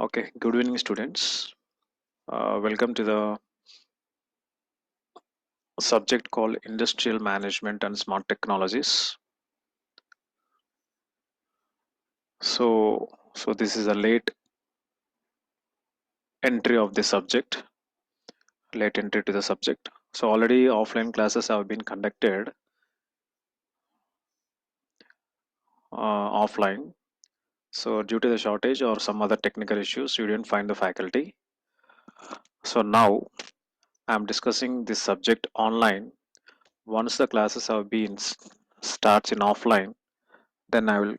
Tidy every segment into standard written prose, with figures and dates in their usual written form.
Okay, good evening, students. Welcome to the subject called Industrial Management and Smart Technologies. So this is a late entry of the subject, late entry to the subject. So already offline classes have been conducted offline. So due to the shortage or some other technical issues, you didn't find the faculty. So now I'm discussing this subject online. Once the classes have been starts in offline, then I will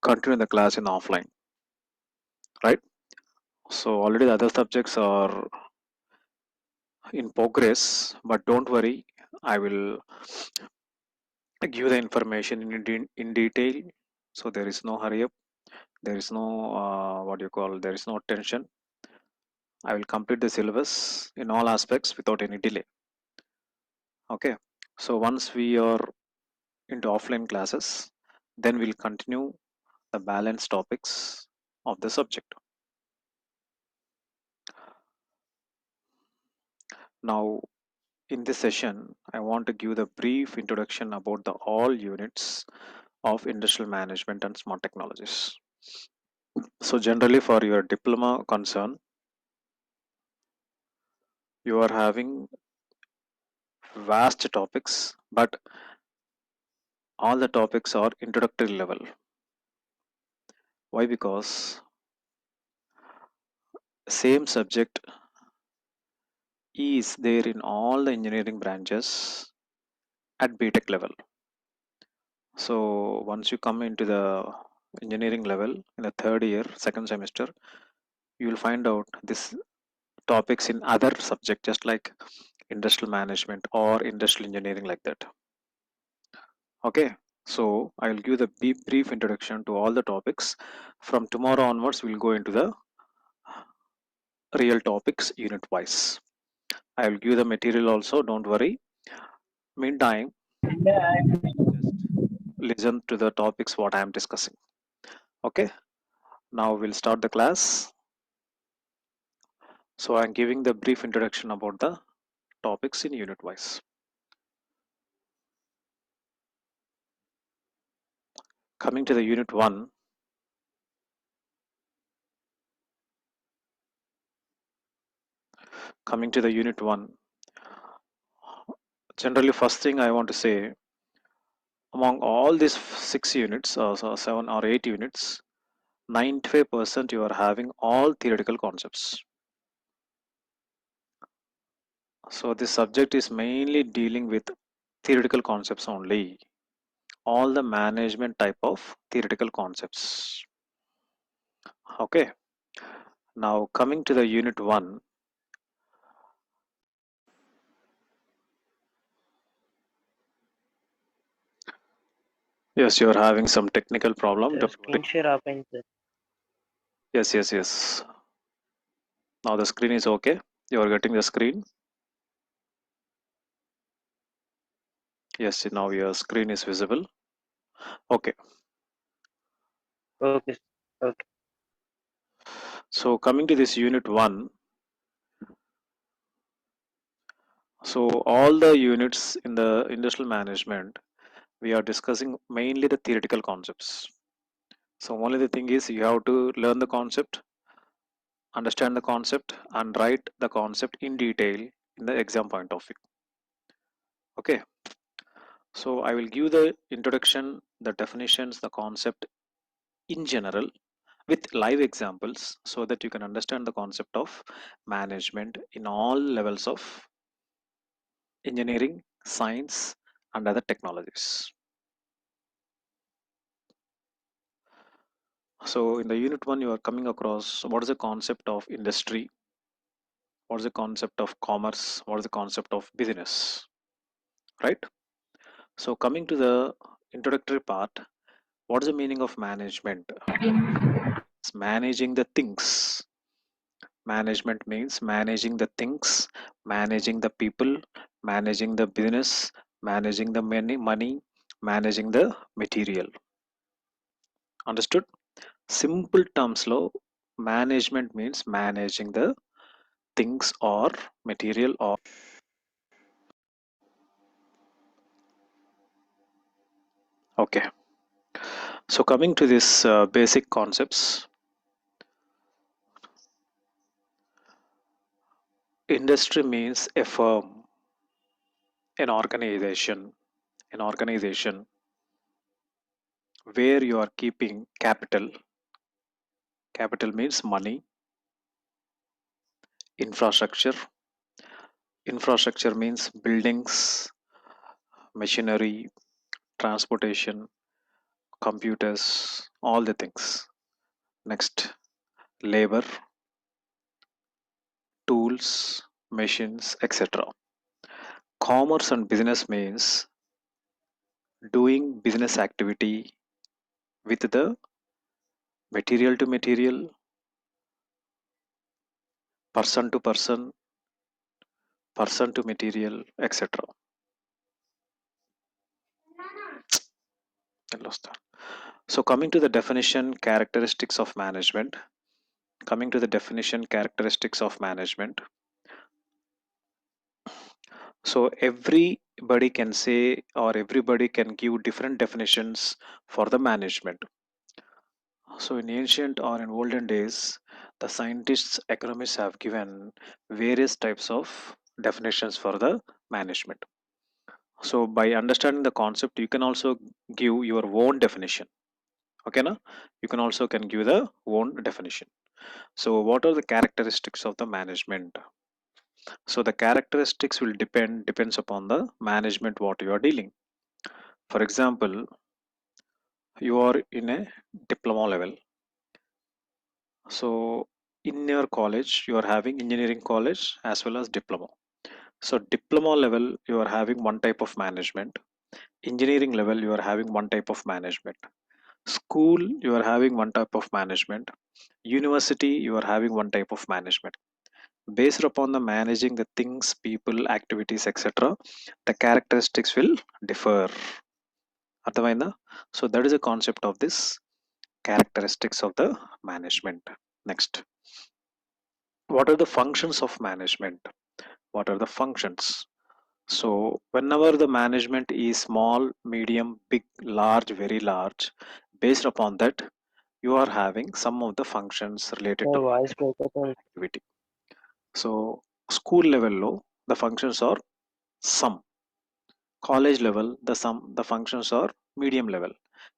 continue the class in offline, right? So already the other subjects are in progress, but don't worry, I will give the information in detail. So there is no hurry up, there is no what you call, there is no tension. I will complete the syllabus in all aspects without any delay. Okay, so once we are into offline classes, then we'll continue the balance topics of the subject. Now in this session, I want to give the brief introduction about the all units of industrial management and smart technologies. So generally for your diploma concern, you are having vast topics, but all the topics are introductory level. Why? Because same subject is there in all the engineering branches at BTech level. So once you come into the engineering level in the third year, second semester, you will find out this topics in other subject just like industrial management or industrial engineering like that. Okay, so I will give the brief introduction to all the topics. From tomorrow onwards we'll go into the real topics unit wise. I will give the material also, don't worry. Meantime, just listen to the topics what I am discussing. Okay, now we'll start the class. So I'm giving the brief introduction about the topics in unit wise. Coming to the unit 1, generally first thing I want to say, among all these 6 units or 7 or 8 units, 95% you are having all theoretical concepts. So this subject is mainly dealing with theoretical concepts only, all the management type of theoretical concepts. Okay, now coming to the unit 1. Yes, you are having some technical problem. Sir screen share आपण sir Yes. Now the screen is okay. You are getting the screen. Yes, now your screen is visible. Okay. Okay okay So coming to this unit 1, so all the units in the industrial management, we are discussing mainly the theoretical concepts. So only the thing is you have to learn the concept, understand the concept, and write the concept in detail in the exam point of view. Okay. So I will give the introduction, the definitions, the concept in general with live examples so that you can understand the concept of management in all levels of engineering, science, and other technologies. So in the unit 1, you are coming across what is the concept of industry, what is the concept of commerce, what is the concept of business, right? So coming to the introductory part, what is the meaning of management? It's managing the things. Management means managing the things, managing the people, managing the business, managing the money, managing the material. Understood? Simple terms lo Management means managing the things or material or okay. So coming to this basic concepts, industry means a firm, an organization, an organization where you are keeping capital. Capital means money, infrastructure. Infrastructure means buildings, machinery, transportation, computers, all the things. Next, labor, tools, machines, etc. Commerce and business means doing business activity with the material to material, person to material, etc. I lost that. So coming to the definition, characteristics of management. Coming to the definition, characteristics of management. So everybody can say or everybody can give different definitions for the management. So in ancient or in olden days, the scientists, economists have given various types of definitions for the management. So by understanding the concept, you can also give your own definition. Okay, na? You can also can give the own definition. So what are the characteristics of the management? So the characteristics will depends upon the management what you are dealing. For example, you are in a diploma level. So in your college, you are having engineering college as well as diploma. So diploma level, you are having one type of management. Engineering level, you are having one type of management. School, you are having one type of management. University, you are having one type of management. Based upon the managing the things, people, activities, etc., the characteristics will differ. అర్థమైందా? So that is a concept of this characteristics of the management. Next, what are the functions of management? What are the functions? So whenever the management is small, medium, big, large, very large, based upon that, you are having some of the functions related to Your voice broke up on activity. So school level low, the functions are some. College level, the functions are medium level.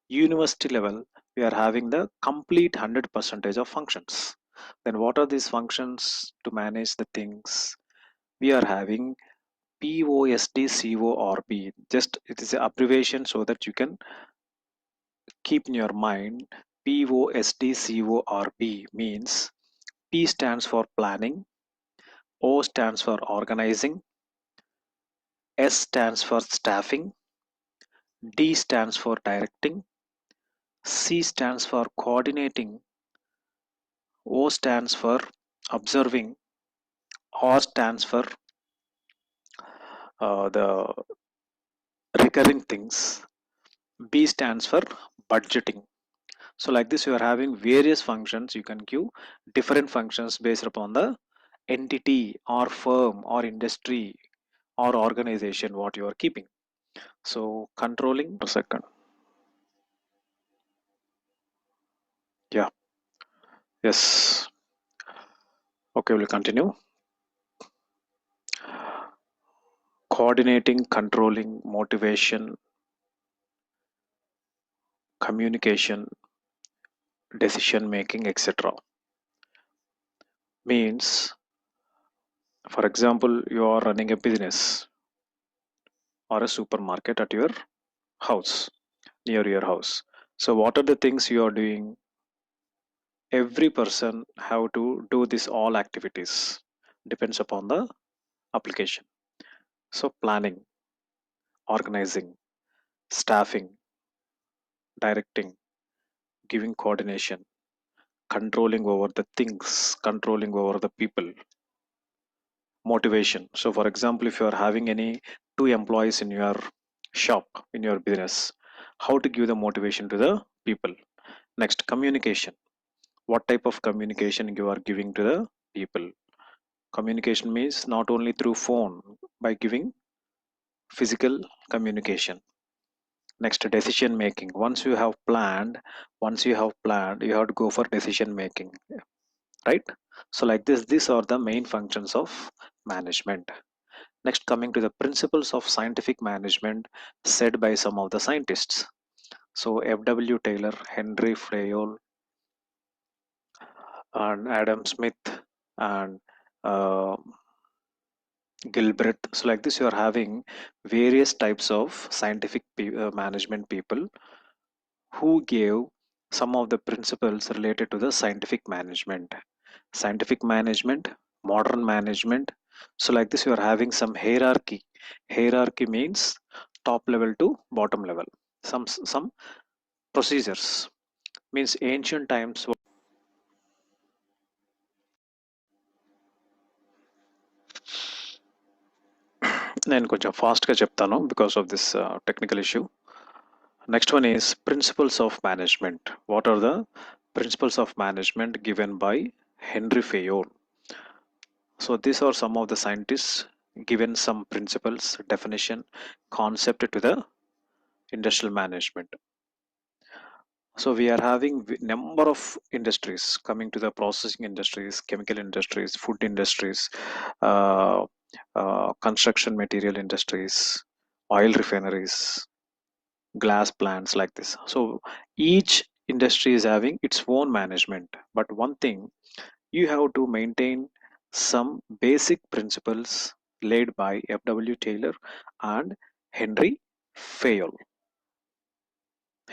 University level, we are having the complete 100 percentage of functions. Then what are these functions to manage the things? We are having POSDCORB. Just it is an abbreviation so that you can keep in your mind. POSDCORB means P stands for planning, O stands for organizing, S stands for staffing, D stands for directing, C stands for coordinating, O stands for observing, R stands for the recurring things, B stands for budgeting. So like this, you are having various functions. You can give different functions based upon the entity or firm or industry or organization what you are keeping. So controlling per second. Yeah. Yes. Okay, we'll continue. Coordinating, controlling, motivation, communication, decision making, etc. Means, for example, you are running a business or a supermarket at your house, near your house. So what are the things you are doing? Every person have to do this all activities depends upon the application. So planning, organizing, staffing, directing, giving coordination, controlling over the things, controlling over the people, motivation. So for example, if you are having any two employees in your shop, in your business, how to give the motivation to the people. Next, communication. what type of communication you are giving to the people. Communication means not only through phone, by giving physical communication. Next, decision making. Once you have planned, you have to go for decision making, right? So like this, these are the main functions of management. Next, coming to the principles of scientific management said by some of the scientists. So F.W. Taylor, Henry Fayol, and Adam Smith, and uh, Gilbert. So like this, you are having various types of scientific management people who gave some of the principles related to the scientific management. Scientific management, modern management. So like this, you are having some hierarchy. Hierarchy means top level to bottom level. Some procedures means ancient times. నేను కొంచెం ఫాస్ట్గా చెప్తాను because of this technical issue. Next one is principles of management. What are the principles of management given by Henry Fayol? So these are some of the scientists given some principles, definition, concept to the industrial management. So we are having number of industries coming to the processing industries, chemical industries, food industries, uh, construction material industries, oil refineries, glass plants, like this. So each industry is having its own management, but one thing, you have to maintain some basic principles laid by F.W. Taylor and Henry Fayol.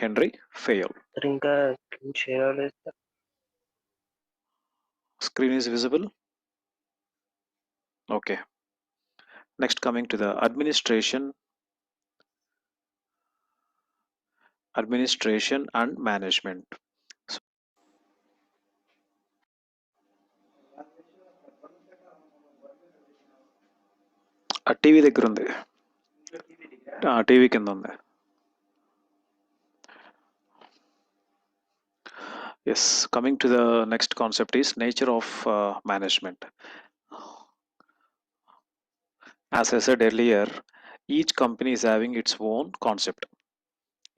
Henry Fayol. Sir ఇంకా screen share అవ్వలేదు sir. Screen is visible. Okay. Next, coming to the administration and management. So, ఆ TV దగ్గర ఉంది, TV కింద ఉంది. Yes, coming to the next concept is nature of management. As I said earlier, each company is having its own concept.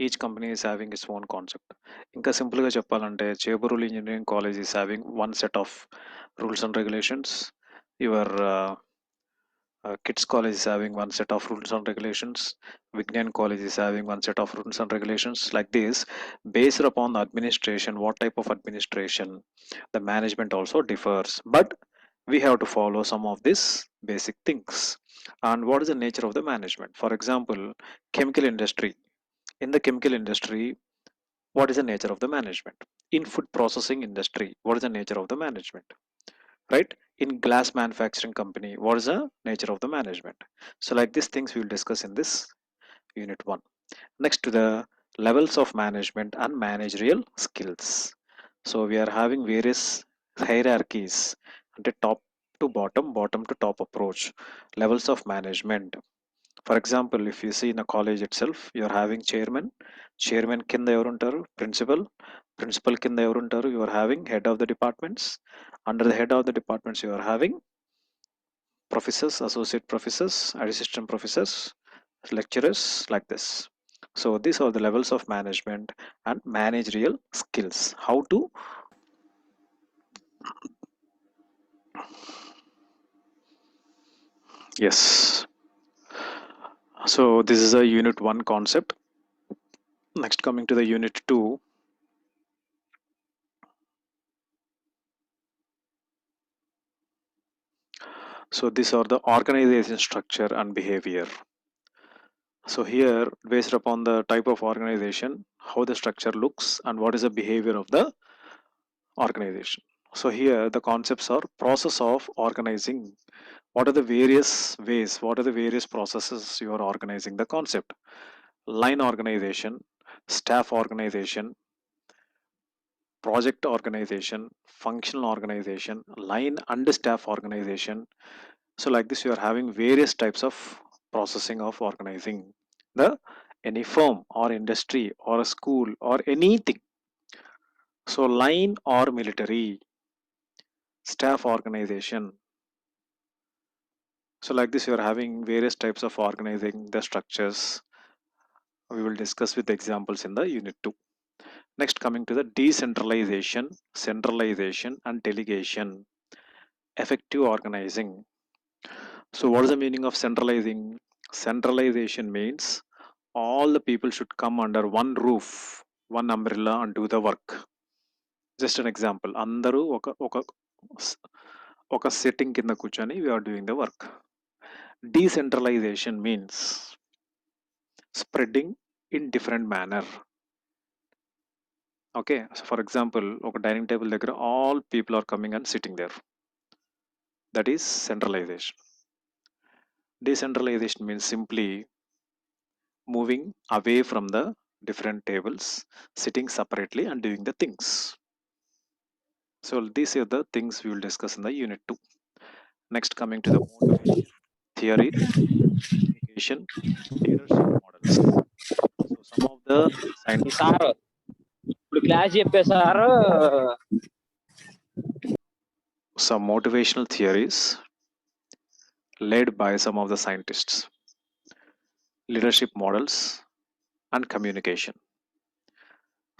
Each company is having its own concept. ఇంకా సింపుల్గా చెప్పాలంటే చేబురుల్ engineering college is having one set of rules and regulations. Your Kids College is having one set of rules and regulations. Vignan College is having one set of rules and regulations. Like this, based upon the administration, what type of administration, the management also differs. But we have to follow some of these basic things. And what is the nature of the management? For example, chemical industry. In the chemical industry, what is the nature of the management? In food processing industry, what is the nature of the management? Right? In glass manufacturing company, what is the nature of the management? So like these things we will discuss in this unit 1. Next, to the levels of management and managerial skills. So we are having various hierarchies, the top to bottom, bottom to top approach, levels of management. For example, if you see in a college itself, you are having chairman కింద ఎవరు ఉంటారు? Principal కింద ఎవరు ఉంటారు? You are having head of the departments. Under the head of the departments, you are having professors, associate professors, assistant professors, lecturers, like this. So these are the levels of management and managerial skills. How to, yes. So this is a unit 1 concept. Next, coming to the unit 2. So these are the organization structure and behavior. So here, based upon the type of organization, how the structure looks and what is the behavior of the organization. So here the concepts are process of organizing. What are the various ways, what are the various processes you are organizing the concept? Line organization, staff organization, project organization, functional organization, line and staff organization. So like this, you are having various types of processing of organizing the any firm or industry or a school or anything. So line or military, staff organization. So like this, you are having various types of organizing the structures. We will discuss with examples in the unit 2. Next, coming to the decentralization, centralization, and delegation, effective organizing. So, what is the meaning of centralizing? Centralization means all the people should come under one roof, one umbrella, and do the work. Just an example. అందరూ ఒక setting కింద కూర్చొని we are doing the work. Decentralization means spreading in different manner. Okay, so for example, ఒక dining table దగ్గర all people are coming and sitting there. That is centralization. Decentralization means simply moving away from the different tables, sitting separately and doing the things. So these are the things we will discuss in the unit 2. Next, coming to the motivation, theory, communication, leadership models. So some of the scientists, sir ఇప్పుడు class చెప్పే sir some motivational theories led by some of the scientists, leadership models, and communication.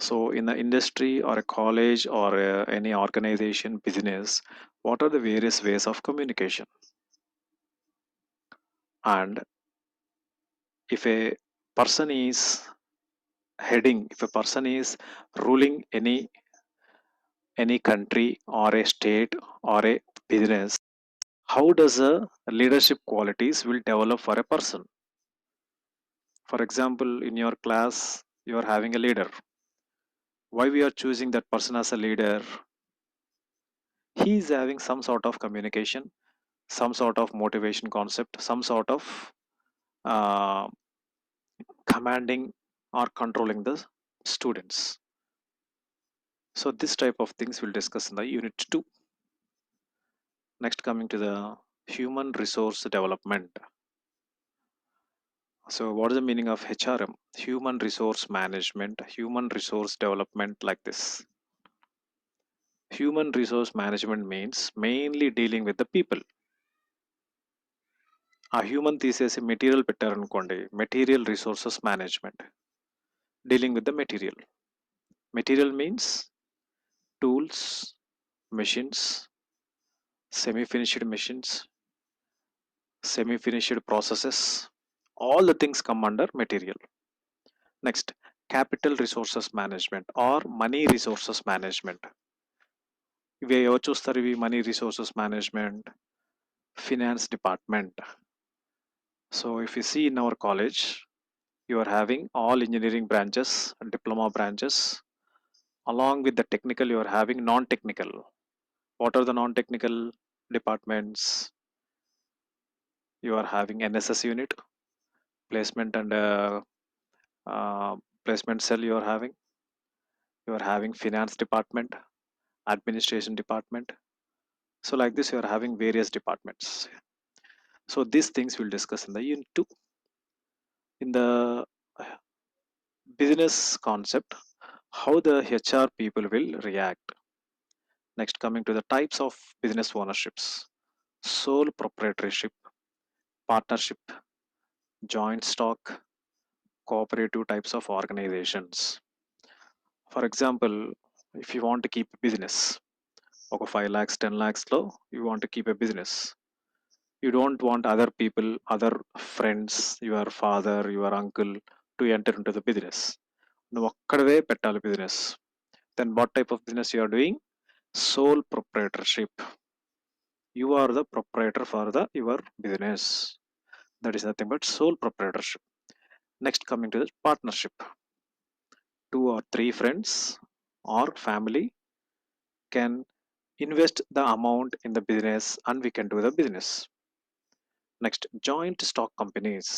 So, in the industry or a college or any organization, business, what are the various ways of communication? And if a person is heading, if a person is ruling any country or a state or a business, how does the leadership qualities will develop for a person? For example, in your class, you are having a leader. Why we are choosing that person as a leader? He is having some sort of communication, some sort of motivation concept, some sort of uh, commanding or controlling the students. So this type of things we'll discuss in the unit 2. Next, coming to the human resource development. So what is the meaning of HRM? Human resource management, human resource development, like this. Human resource management means mainly dealing with the people. ఆ human తీసేసి material పెట్టారనుకోండి, material resources management, dealing with the material. Material means tools, machines, semi-finished machines, semi-finished processes, all the things come under material. Next, capital resources management or money resources management. ఇవి ఎవరు చూస్తారు? ఇవి money resources management, finance department. So if you see in our college, you are having all engineering branches, diploma branches. Along with the technical, you are having non-technical. What are the non-technical departments? You are having NSS unit, placement and placement cell. You are having finance department, administration department. So like this, you are having various departments. So these things we'll discuss in the unit 2. In the business concept, how the HR people will react. Next, coming to the types of business ownerships: sole proprietorship, partnership, joint stock, cooperative types of organizations. For example, if you want to keep a business, ఒక 5 lakhs 10 lakhs లో you want to keep a business, you don't want other people, other friends, your father, your uncle to enter into the business. నువ్వు ఒక్కడవే పెట్టాలి business. Then what type of business you are doing? Sole proprietorship. You are the proprietor for the your business. That is nothing but sole proprietorship. Next, coming to the partnership. 2 or 3 friends or family can invest the amount in the business and we can do the business. Next, joint stock companies.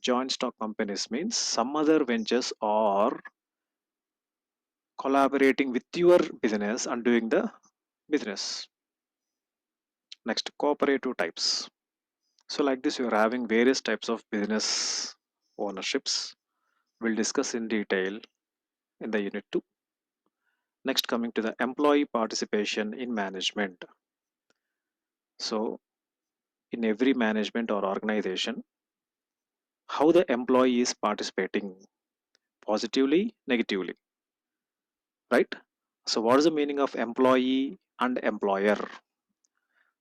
Joint stock companies means some other ventures are collaborating with your business and doing the business. Next, cooperative types. So like this, you are having various types of business ownerships. We'll discuss in detail in the unit 2. Next, coming to the employee participation in management. So in every management or organization, how the employee is participating, positively, negatively, right? So what is the meaning of employee and employer?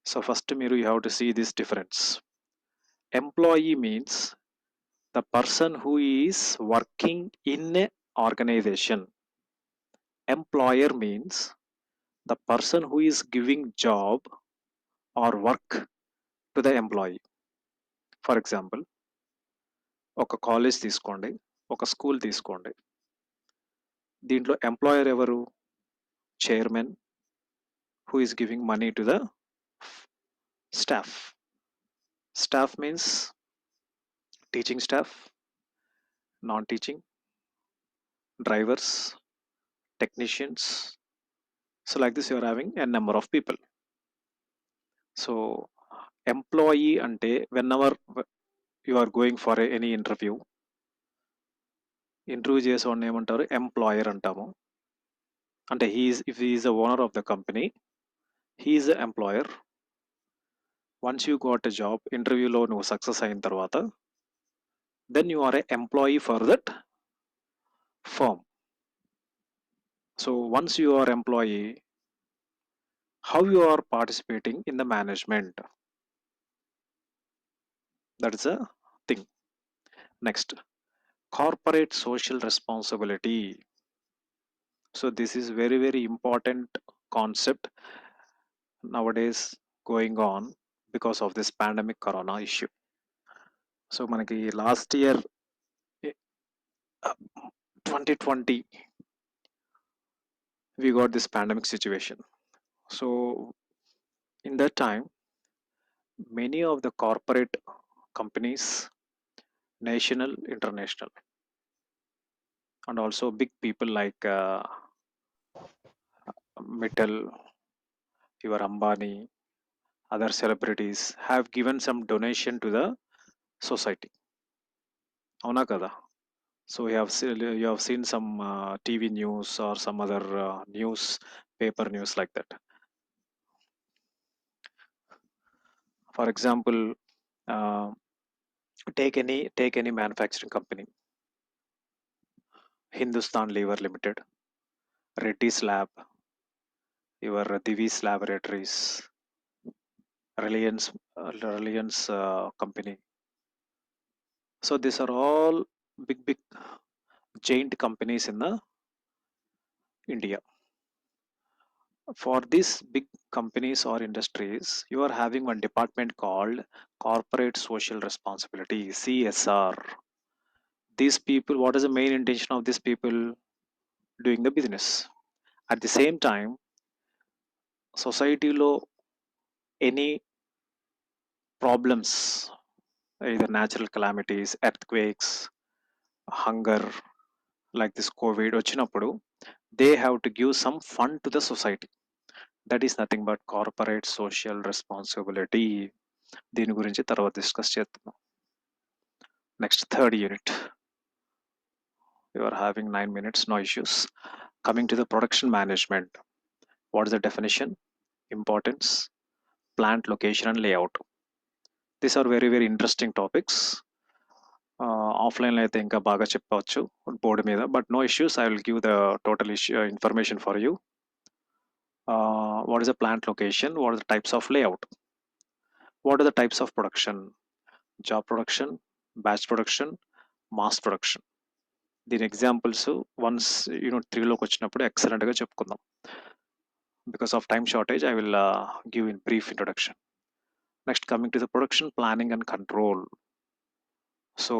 So first you have to see this difference. Employee means the person who is working in a organization. Employer means the person who is giving job or work to the employee. For example ఒక college తీసుకోండి, ఒక school తీసుకోండి. దీంట్లో employer ఎవరు? Chairman, who is giving money to the staff. Staff means teaching staff, non teaching, drivers, technicians. So like this you are having a number of people. So employee ante whenever you are going for any interview చేసేవాడిని ఏమంటారు? Employer అంటాము. అంటే if he is the owner of the company, he is the employer. Once you got a job, ఇంటర్వ్యూలో నువ్వు success అయిన తర్వాత, then you are an employee for that firm. So once you are employee, how you are participating in the management? That is a thing. Next, corporate social responsibility. So this is very important concept nowadays going on because of this pandemic corona issue. So మనకి last year 2020 we got this pandemic situation. So in that time, many of the corporate companies, national, international, and also big people like Mittal, your Ambani, other celebrities have given some donation to the society. అవునా కదా? So you have seen some TV news or some other news, paper news like that. For example, uh, take any manufacturing company, Hindustan Lever Limited, Reddy's Lab, your Divi's Laboratories, Reliance company. So these are all big giant companies in the India. For these big companies or industries, you are having one department called Corporate Social Responsibility, CSR. These people, what is the main intention of these people? Doing the business. At the same time, society lo any problems, either natural calamities, earthquakes, hunger, like this COVID వచ్చినప్పుడు, they have to give some fund to the society. That is nothing but corporate social responsibility. దీని గురించి తర్వాత discuss చేద్దాం. Next, third unit. You are having 9 minutes, no issues. Coming to the production management. What is the definition, importance, plant location and layout? These are very interesting topics. ఆఫ్లైన్లో అయితే ఇంకా బాగా చెప్పవచ్చు board మీద, but no issues, I will give the total information for you. What is the plant location? What are the types of layout? What are the types of production? Job production, batch production, mass production. దీని examples once unit 3లోకి వచ్చినప్పుడు ఎక్సలెంట్గా చెప్పుకుందాం. Because of time shortage I will give in brief introduction. Next, coming to the production planning and control. So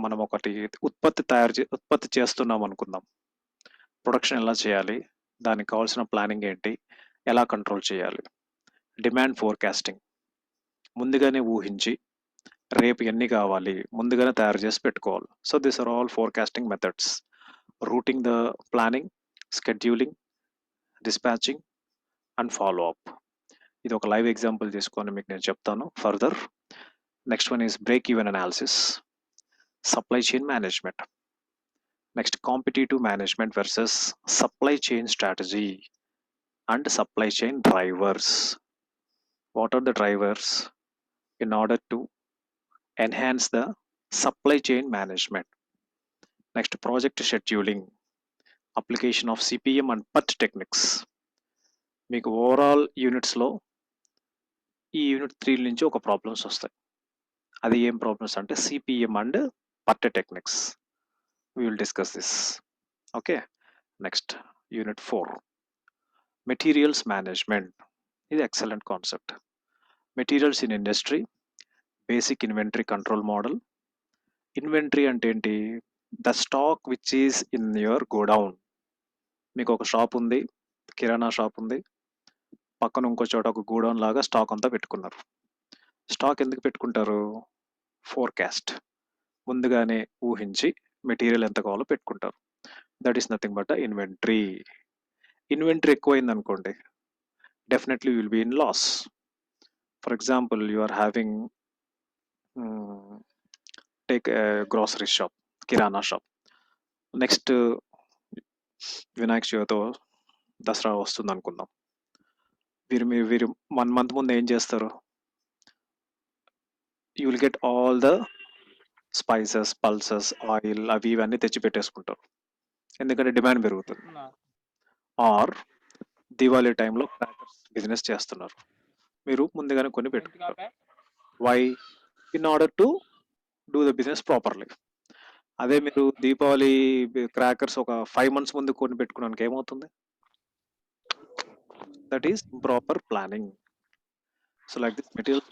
మనం ఒకటి ఉత్పత్తి చేస్తున్నాం అనుకుందాం. Production ఎలా చేయాలి, దానికి కావాల్సిన ప్లానింగ్ ఏంటి, ఎలా కంట్రోల్ చేయాలి. డిమాండ్ ఫోర్కాస్టింగ్, ముందుగానే ఊహించి రేపు ఎన్ని కావాలి ముందుగానే తయారు చేసి పెట్టుకోవాలి. So this are all forecasting methods. Routing the planning, scheduling, dispatching and follow up. ఇది ఒక లైవ్ ఎగ్జాంపుల్ తీసుకొని మీకు నేను చెప్తాను further. Next one is break even analysis, supply chain management. Next, competitive management versus supply chain strategy and supply chain drivers. What are the drivers in order to enhance the supply chain management? Next, project scheduling, application of CPM and PERT techniques. మీకు overall యూనిట్స్లో ఈ unit 3 నుంచి ఒక problems వస్తాయి. అది ఏం problems అంటే CPM and PERT techniques. We will discuss this. Okay, next unit 4 materials management. ఇది excellent concept. Materials in industry, basic inventory control model. Inventory అంటే ఏంటి? The stock which is in your godown. మీకు ఒక shop ఉంది, కిరాణా shop ఉంది, పక్కన ఇంకో చోట ఒక గోడౌన్ లాగా స్టాక్ అంతా పెట్టుకున్నారు. స్టాక్ ఎందుకు పెట్టుకుంటారు? ఫోర్కాస్ట్, ముందుగానే ఊహించి మెటీరియల్ ఎంత కావాలో పెట్టుకుంటారు. That is nothing but inventory. Inventory ఎక్కువైంది అనుకోండి, definitely will be in loss. For example, you are having take grocery shop, kirana shop. Next Vinayaka చవితితో దసరా వస్తుంది అనుకుందాం. వీరు 1 month ముందు ఏం చేస్తారు? You will get all the spices, pulses, oil అవి ఇవన్నీ తెచ్చి పెట్టేసుకుంటారు, ఎందుకంటే డిమాండ్ పెరుగుతుంది. ఆర్ దివాళీ టైంలో క్రాకర్స్ బిజినెస్ చేస్తున్నారు, మీరు ముందుగానే కొని పెట్టుకుంటారు. Why? In order to do the business properly. అదే మీరు దీపావళి క్రాకర్స్ ఒక 5 months ముందు కొని పెట్టుకున్నానికి ఏమవుతుంది? That is improper planning. So like this material,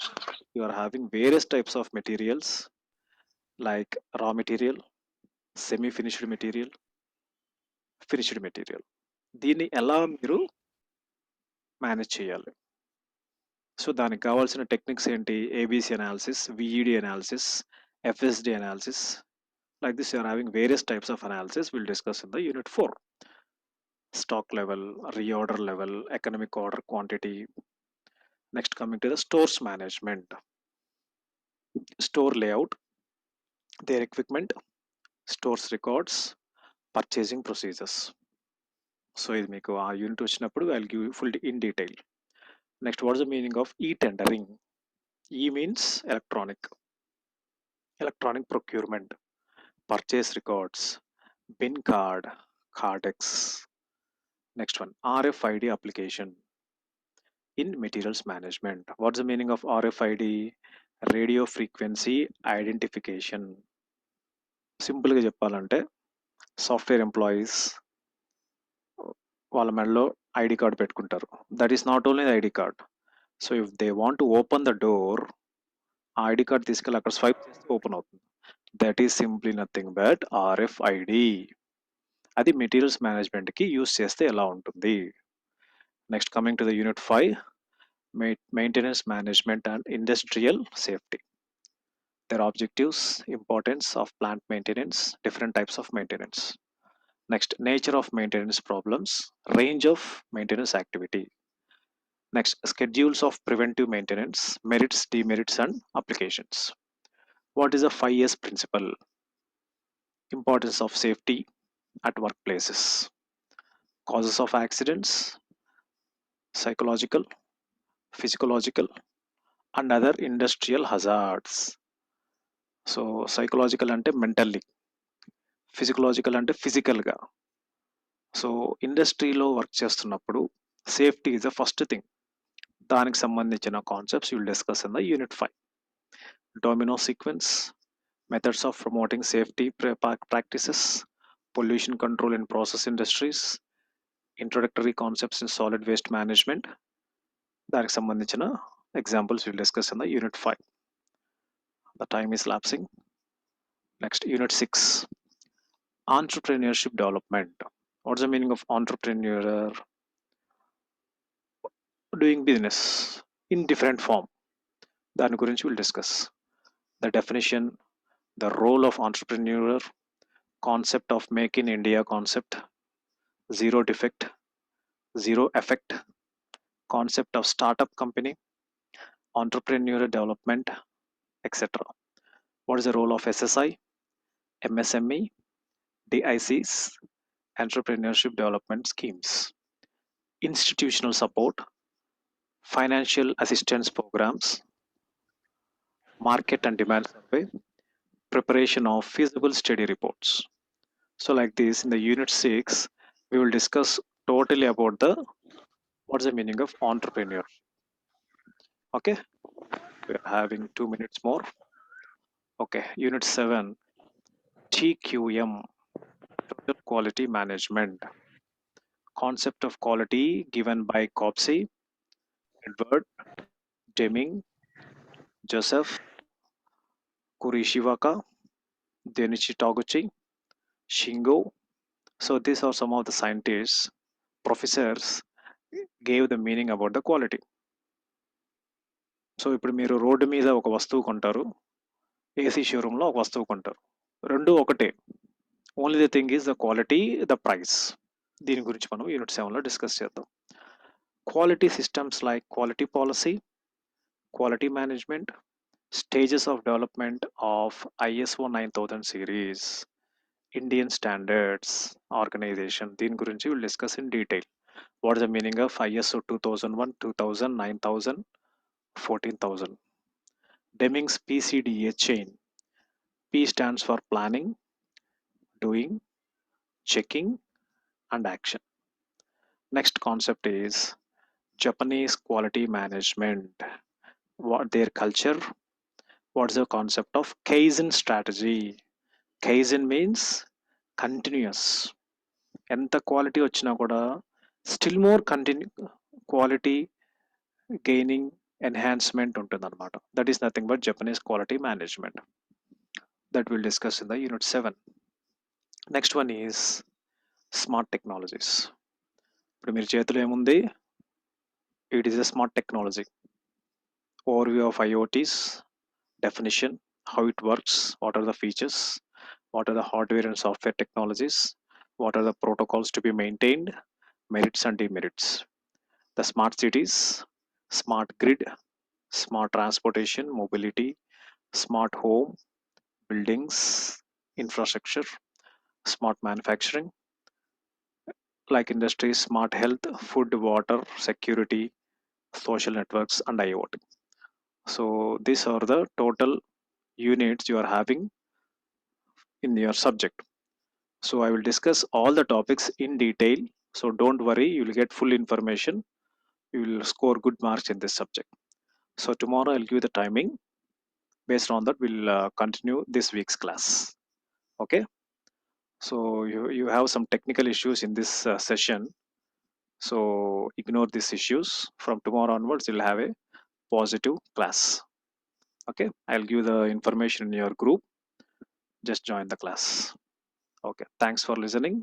you are having various types of materials like raw material, semi finished material, finished material. దీన్ని ఎలా మీరు manage చేయాలి? సో దానికి కావాల్సిన టెక్నిక్స్ ఏంటి? ABC analysis, VED analysis, FSD analysis. Like this you are having various types of analysis. Will discuss in the unit 4. Stock level, reorder level, economic order quantity. Next coming to the stores management, store layout, their equipment, stores records, purchasing procedures. So ఇది మీకు ఆ unit వచ్చినప్పుడు I will give you full in detail. Next, what is the meaning of e tendering? E means electronic procurement, purchase records, bin card, cardex. Next one, RFID application in materials management. What's the meaning of RFID? Radio frequency identification. సింపుల్గా చెప్పాలంటే, software employees వాళ్ళ మెడలో ID card పెట్టుకుంటారు. That is not only ID card. So if they want to open the door, ఆ ID card తీసుకెళ్ళి అక్కడ swipe చేస్తే open అవుతుంది. That is simply nothing but RFID. అది మెటీరియల్స్ మేనేజ్మెంట్కి యూస్ చేస్తే ఎలా ఉంటుంది? Next coming to the unit 5, maintenance management and industrial safety. Their objectives, importance of plant maintenance, different types of maintenance. Next, nature of maintenance problems, range of maintenance activity. Next, schedules of preventive maintenance, merits, demerits, and applications. What is the 5S principle? Importance of safety at workplaces, causes of accidents, psychological, physiological, and other industrial hazards. So, psychological ante mentally, physiological ante physicalga. So ఇండస్ట్రీలో work చేస్తున్నప్పుడు safety is the first thing. దానికి సంబంధించిన concepts will discuss in the unit 5. Domino sequence, methods of promoting safety practices, pollution control in process industries, introductory concepts in solid waste management. దానికి సంబంధించిన examples will discuss in the unit 5. The time is lapsing. Next, unit 6, entrepreneurship development. What's the meaning of entrepreneur? Doing business in different form. దాని గురించి will discuss. The definition, the role of entrepreneur, concept of make in India concept, zero defect, zero effect, concept of startup company, entrepreneur DICs, entrepreneurship development schemes, institutional support, financial assistance programs, market and demand survey, preparation of feasible study reports. So like this, in the unit 6, we will discuss totally about the what's the meaning of entrepreneur. Okay, we are having 2 minutes more. Okay, unit 7, TQM, total quality management. Concept of quality given by Copsey, Edward, Deming, Joseph, Kurishiwaka, Denichi Taguchi, Shingo. So these are some of the scientists, professors gave the meaning about the quality. So ఇప్పుడు మీరు road మీద ఒక వస్తువు కొంటారు, AC షోరూంలో ఒక వస్తువు కొంటారు, రెండు ఒకటే. Only the thing is the quality, the price. దీని గురించి మనం యూనిట్ 7లో డిస్కస్ చేద్దాం. Quality systems like quality policy, quality management, stages of development of ISO 9000 series, Indian standards organization. దీని గురించి we'll discuss in detail. What is the meaning of ISO 2001, 2000, 9000, 14000? Deming's PCDA chain. P stands for planning, doing, checking, and action. Next concept is Japanese quality management. What their culture? What's the concept of Kaizen strategy? Kaizen means continuous. ఎంత quality వచ్చినా కూడా still more quality gaining enhancement ఉంటుంది అనమాట. That is nothing but Japanese quality management. That will discuss in the unit 7. Next one is smart technologies. ఇప్పుడు మీరు చేతిలో ఏముంది? It is a smart technology. Overview of IoTs, definition, how it works, what are the features, what are the hardware and software technologies, what are the protocols to be maintained, merits and demerits. The smart cities, smart grid, smart transportation, mobility, smart home, buildings, infrastructure, smart manufacturing, like industries, smart health, food, water, security, social networks, and IoT. So these are the total units you are having in your subject. So I will discuss all the topics in detail. So don't worry, you will get full information. You will score good marks in this subject. So tomorrow I'll give you the timing. Based on that, we'll continue this week's class. Okay. So you have some technical issues in this session. So ignore these issues. From tomorrow onwards, you'll have a positive class. Okay. I'll give the information in your group. Just join the class. Okay. Thanks for listening.